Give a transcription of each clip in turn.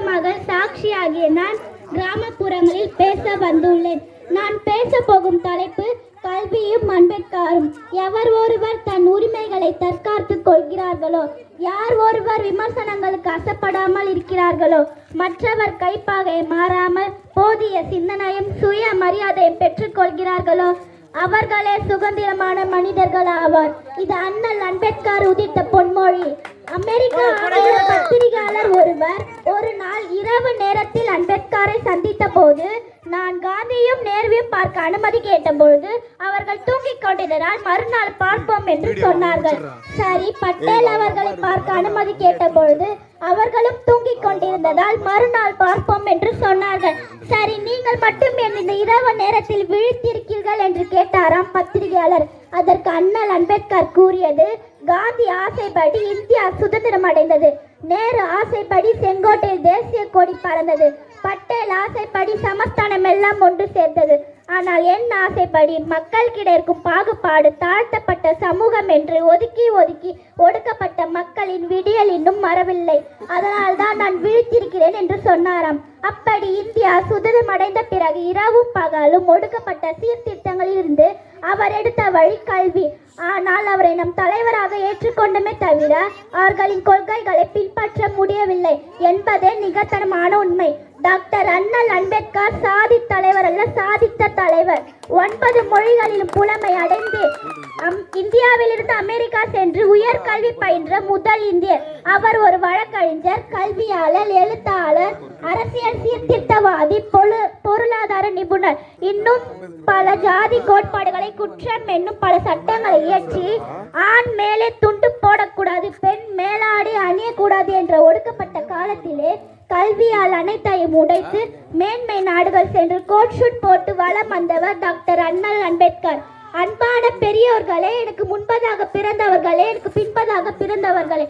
மகள் சாக்ஷி ஆகிய நான் கிராமப்புறங்களில் பேச வந்துள்ளேன். நான் பேச போகும் தலைப்பு கல்வியும் அம்பேத்கரும். எவர் ஒருவர் தன் உரிமைகளை தற்காத்துக் கொள்கிறார்களோ, யார் ஒருவர் விமர்சனங்களுக்கு அசப்படாமல் இருக்கிறார்களோ, மற்றவர் கைப்பாகை மாறாமல் போதிய சிந்தனையும் சுய மரியாதையும் பெற்றுக் கொள்கிறார்களோ, அவர்களே சுதந்திரமான மனிதர்கள் ஆவார். இது அண்ணல் அம்பேத்கர் உதித்த பொன்மொழி. அமெரிக்க பத்திரிகையாளர் ஒருவர் ஒரு நாள் இரவு நேரத்தில் அம்பேத்கரை சந்தித்த போது, நான் காந்தியும் நேருவையும் பார்க்க அனுமதி கேட்டபொழுது அவர்கள் தூங்கிக் கொண்டிருந்தால் மறுநாள் பார்ப்போம் என்று சொன்னார்கள். சரி, பட்டேல் அவர்களை பார்க்க அனுமதி கேட்டபொழுது அவர்களும் தூங்கிக் கொண்டிருந்ததால் மறுநாள் பார்ப்போம் என்று சொன்னார்கள். சரி, நீங்கள் மட்டும் இந்த இரவு நேரத்தில் விழித்திருக்கீர்கள் என்று கேட்டாராம் பத்திரிகையாளர். அதற்கு அண்ணல் அம்பேத்கர் கூறியது, காந்தி ஆசைப்படி இந்தியா சுதந்திரம் அடைந்தது, நேரு ஆசைப்படி செங்கோட்டையில் தேசிய கொடி பறந்தது, பட்டேல் ஆசைப்படி சமஸ்தானம் எல்லாம் ஒன்று சேர்ந்தது. ஆனால் என் ஆசைப்படி மக்களுக்கிடையே இருக்கும் பாகுபாடு, தாழ்த்தப்பட்ட சமூகம் என்று ஒதுக்கி ஒதுக்கி ஒடுக்கப்பட்ட மக்களின் விடியல் இன்னும் வரவில்லை. அதனால் தான் நான் விழித்திருக்கிறேன் என்று சொன்னாராம். அப்படி இந்தியா சுதந்திரம் அடைந்த பிறகு இரவும் பகலும் ஒடுக்கப்பட்ட சீர்திருத்தங்களில் இருந்து அவர் எடுத்த வழி கல்வி. ஆனால் அவரை நம் தலைவராக ஏற்றுக்கொண்டுமே தவிர அவர்களின் கொள்கைகளை பின்பற்ற முடியவில்லை என்பதே நிகழ்த்தனமான உண்மை. டாக்டர் அண்ணல் அம்பேத்கர் சாதி தலைவர் அல்ல, சாதித்த தலைவர். 9 மொழிகளிலும் புலமை அடைந்து இந்தியாவிலிருந்து அமெரிக்கா சென்று உயர்கல்வி பயின்ற முதல் இந்தியர். அவர் ஒரு வழக்கறிஞர், கல்வியாளர், எழுத்தாளர், அரசியல் சீர்திருத்தவாதி, பொருளாதார நிபுணர். இன்னும் பல ஜாதி கோட்பாடுகளை, குற்றம் என்னும் பல சட்டங்களை இயற்றி ஆண் மேலே துண்டு போடக்கூடாது, பெண் மேலாடை அணியக்கூடாது என்ற ஒடுக்கப்பட்ட காலத்திலே கல்வியால் அனைத்தையும் உடைத்து மேன்மை நாடுகள் சென்று கோட் ஷூட் போட்டு வளம் வந்தவர் டாக்டர் அண்ணல் அம்பேத்கர். அன்பான பெரியோர்களே, எனக்கு முன்பதாக பிறந்தவர்களே, எனக்கு பின்பதாக பிறந்தவர்களே,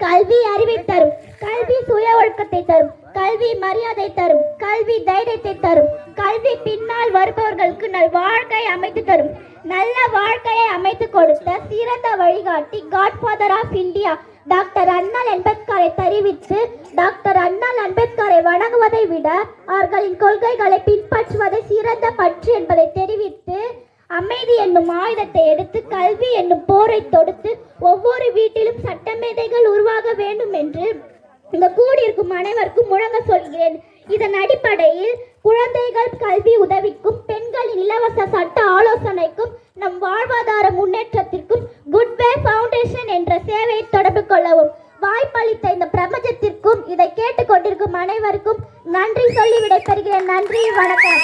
கல்வி அறிவை தரும், கல்வி சுய ஒழுக்கத்தை தரும், கல்வி மரியாதை தரும், கல்வி தைரியத்தை தரும், கல்வி பின்னால் வருபவர்களுக்கு நல் வாழ்க்கை அமைத்து தரும். நல்ல வாழ்க்கையை அமைத்து கொடுத்த சிறந்த வழிகாட்டி, காட்ஃபாதர் ஆஃப் இந்தியா டாக்டர் அண்ணல் அம்பேத்கரை தெரிவித்து, டாக்டர் அண்ணல் அம்பேத்கரை வணங்குவதை விட அவர்களின் கொள்கைகளை பின்பற்றுவதை சிறந்த பற்று என்பதை தெரிவித்து, அமைதி என்னும் ஆயுதத்தை எடுத்து கல்வி என்னும் போரை தொடுத்து ஒவ்வொரு வீட்டிலும் சட்டமேதைகள் உருவாக வேண்டும் என்று இந்த கூடியிருக்கும் அனைவருக்கும் முழங்க சொல்கிறேன். இதன் அடிப்படையில் குழந்தைகள் கல்வி உதவிக்கும், பெண்களின் இலவச சட்ட ஆலோசனைக்கும், நம் வாழ்வாதார முன்னேற்றத்திற்கும் குட்வே ஃபவுண்டேஷன் என்ற சேவையை தொடர்பு கொள்ளவும். வாய்ப்பளித்த இந்த பிரபஞ்சத்திற்கும் இதை கேட்டுக்கொண்டிருக்கும் அனைவருக்கும் நன்றி சொல்லி விடைபெறுகிறேன். நன்றி, வணக்கம்.